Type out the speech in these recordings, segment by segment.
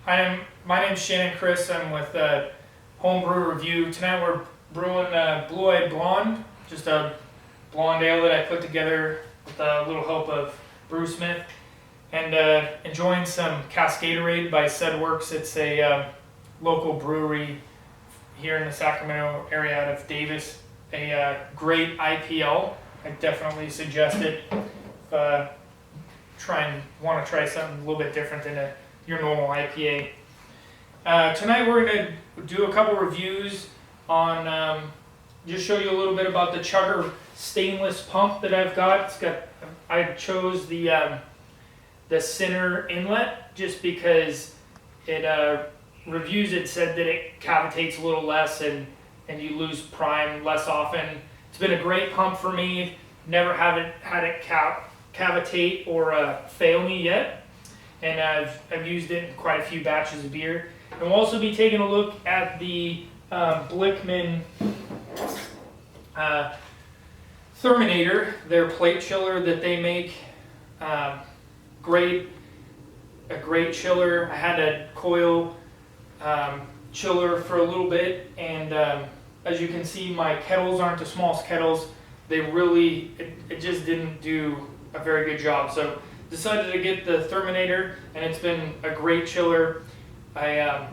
My name's Shannon Chris. I'm with Homebrew Review. Tonight we're brewing Blue-Eyed Blonde, just a blonde ale that I put together with a little help of Brewsmith, and enjoying some Cascaderade by Sedworks. It's a local brewery here in the Sacramento area out of Davis. A great IPL. I definitely suggest it if want to try something a little bit different than your normal IPA. Tonight we're going to do a couple reviews on, just show you a little bit about the Chugger stainless pump that I've got. I chose the center inlet just because reviews it said that it cavitates a little less and you lose prime less often. It's been a great pump for me. Never had it cavitate or fail me yet, and I've used it in quite a few batches of beer. And we'll also be taking a look at the Blichmann Therminator, their plate chiller that they make. A great chiller. I had a coil chiller for a little bit, and as you can see, my kettles aren't the smallest kettles. They really, it just didn't do a very good job. So decided to get the Therminator, and it's been a great chiller. I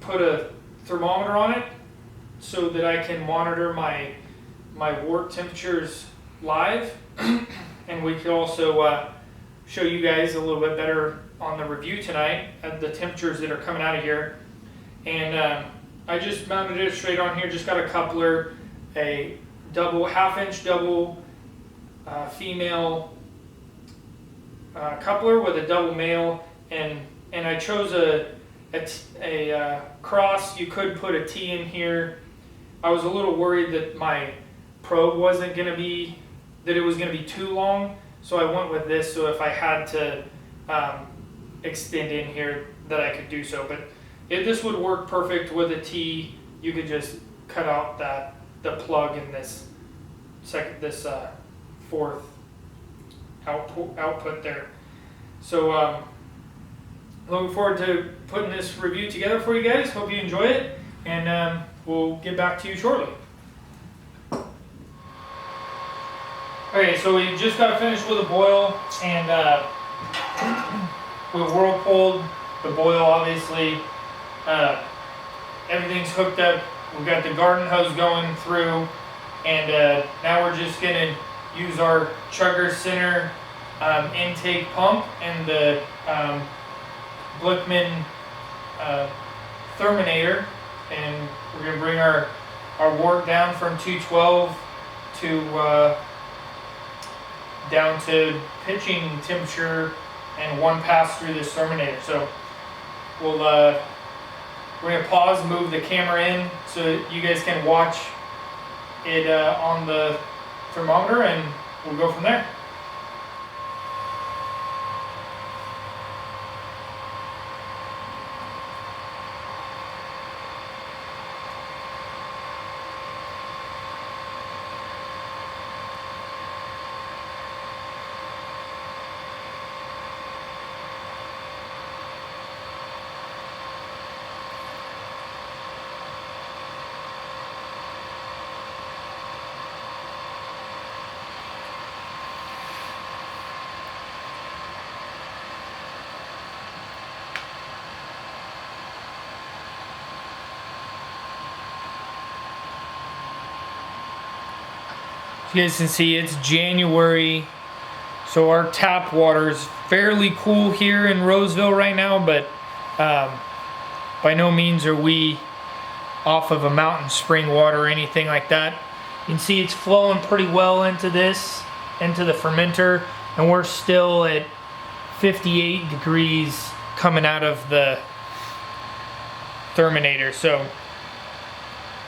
put a thermometer on it so that I can monitor my wort temperatures live, and we could also show you guys a little bit better on the review tonight at the temperatures that are coming out of here. And I just mounted it straight on here. Just got a coupler, a half-inch double female coupler with a double male, and I chose a cross. You could put a T in here. I was a little worried that my probe wasn't going to be, that it was going to be too long, so I went with this, so if I had to extend in here that I could do so. But this would work perfect with a T. You could just cut out the plug in this fourth output there. So looking forward to putting this review together for you guys. Hope you enjoy it, and we'll get back to you shortly. Okay, so we just got finished with a boil, and we whirlpooled the boil, obviously. Everything's hooked up. We've got the garden hose going through, and now we're just going to use our Chugger center intake pump and the Blichmann Therminator, and we're going to bring our wort down from 212 to down to pitching temperature, and one pass through this Therminator. So we're going to pause, move the camera in so you guys can watch it on the thermometer, and we'll go from there. You guys can see it's January, so our tap water is fairly cool here in Roseville right now, but by no means are we off of a mountain spring water or anything like that. You can see it's flowing pretty well into the fermenter, and we're still at 58 degrees coming out of the Therminator. So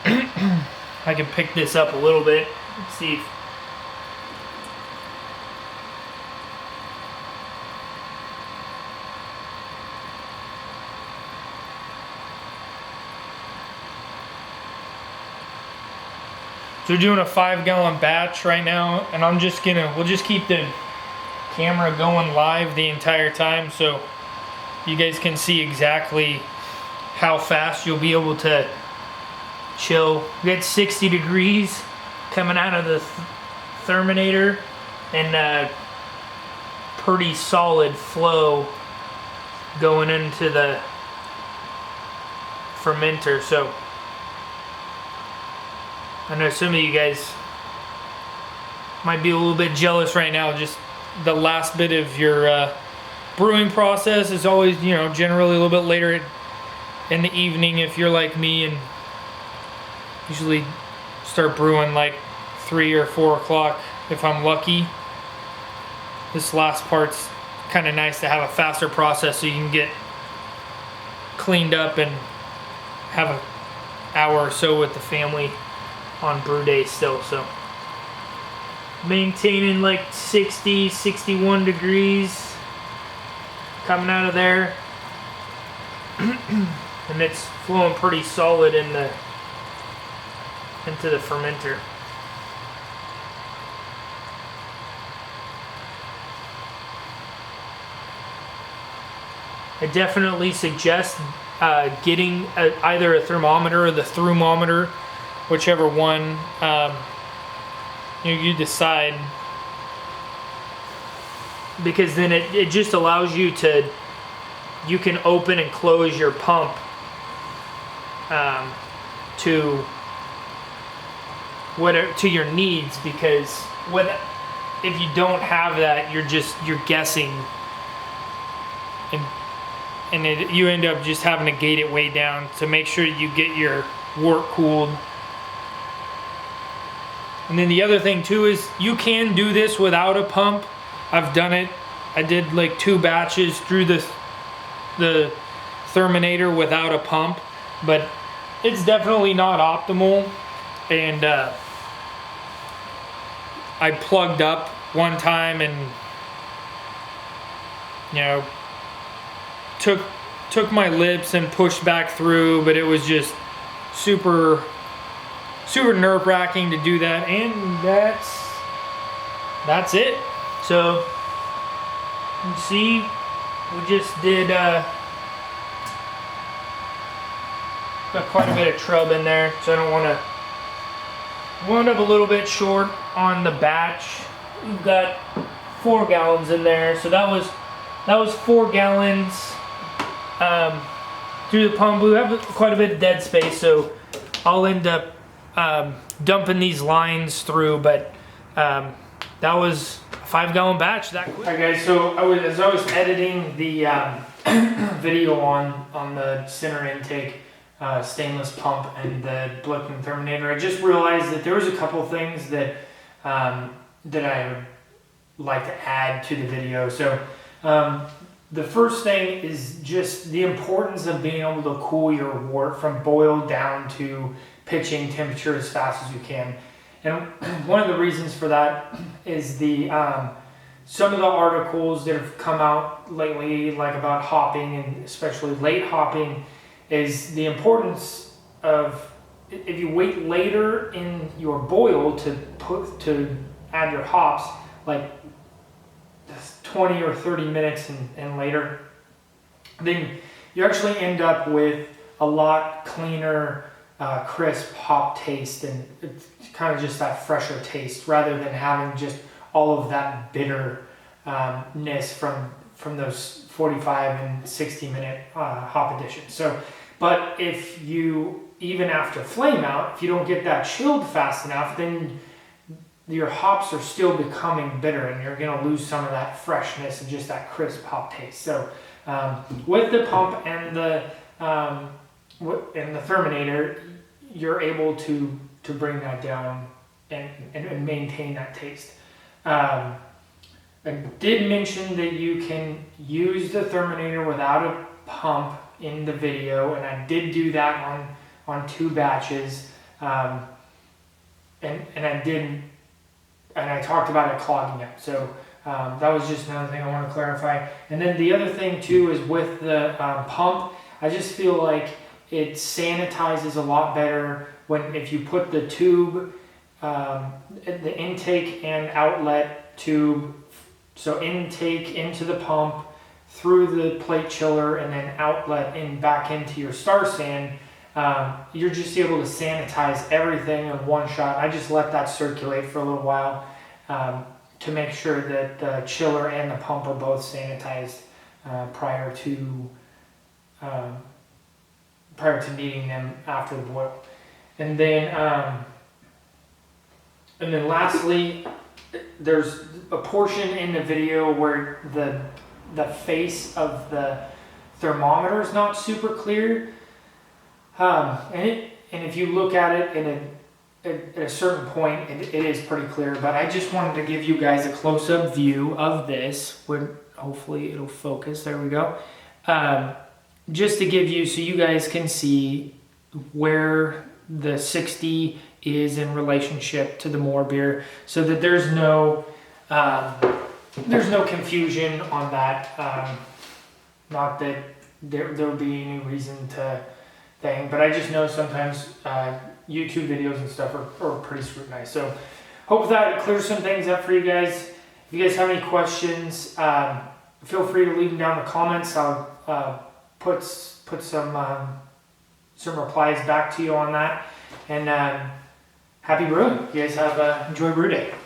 I can pick this up a little bit. Let's see if so we're doing a 5-gallon batch right now, and we'll just keep the camera going live the entire time, so you guys can see exactly how fast you'll be able to chill. We got 60 degrees coming out of the Therminator, and pretty solid flow going into the fermenter. So I know some of you guys might be a little bit jealous right now. Just the last bit of your brewing process is always, you know, generally a little bit later in the evening if you're like me, and usually start brewing like 3 or 4 o'clock if I'm lucky. This last part's kind of nice to have a faster process so you can get cleaned up and have an hour or so with the family on brew day still. So maintaining like 60, 61 degrees coming out of there. And it's flowing pretty solid into the fermenter. I definitely suggest getting either a thermometer or the thermometer, whichever one you decide, because then it just allows you to, you can open and close your pump to your needs, because if you don't have that, you're guessing, and you end up just having to gate it way down to make sure you get your wort cooled. And then the other thing too is you can do this without a pump. I've done it. I did like 2 batches through the Therminator without a pump, but it's definitely not optimal. And I plugged up one time and, you know, took my lips and pushed back through, but it was just super nerve-wracking to do that. And that's it. So you see, we just did got quite a bit of trub in there, so I don't want to wound up a little bit short on the batch. We've got 4 gallons in there, so that was 4 gallons through the pump. We have quite a bit of dead space, so I'll end up dumping these lines through, but that was a 5-gallon batch that quick. Alright guys, so as I was editing the video on the center intake stainless pump and the Blichmann Therminator, I just realized that there was a couple things that that I would like to add to the video. So the first thing is just the importance of being able to cool your wort from boil down to pitching temperature as fast as you can. And one of the reasons for that is some of the articles that have come out lately, like about hopping and especially late hopping, is the importance of, if you wait later in your boil to add your hops, like 20 or 30 minutes and later, then you actually end up with a lot cleaner, crisp hop taste, and it's kind of just that fresher taste rather than having just all of that bitterness from those 45 and 60 minute hop additions. So, but if you, even after flame out, if you don't get that chilled fast enough, then your hops are still becoming bitter, and you're going to lose some of that freshness and just that crisp hop taste. So with the pump and the Therminator, you're able to bring that down and maintain that taste. I did mention that you can use the Therminator without a pump in the video, and I did do that on 2 batches, and I talked about it clogging up. So that was just another thing I want to clarify. And then the other thing too is with the pump, I just feel like it sanitizes a lot better if you put the tube, the intake and outlet tube, so intake into the pump through the plate chiller and then outlet and back into your star sand, you're just able to sanitize everything in one shot. I just let that circulate for a little while to make sure that the chiller and the pump are both sanitized prior to needing them after the boil. And then lastly, there's a portion in the video where the face of the thermometer is not super clear, and if you look at it at a certain point, it is pretty clear. But I just wanted to give you guys a close-up view of this. Where hopefully it'll focus. There we go. Just to give you, so you guys can see where the 60 is in relationship to the more beer, so that there's no confusion on that. Not that there'll be any reason to thing, but I just know sometimes YouTube videos and stuff are pretty scrutinized. So hope that clears some things up for you guys. If you guys have any questions, feel free to leave them down in the comments. I'll put some replies back to you on that. And happy brewing. You guys have enjoy brew day.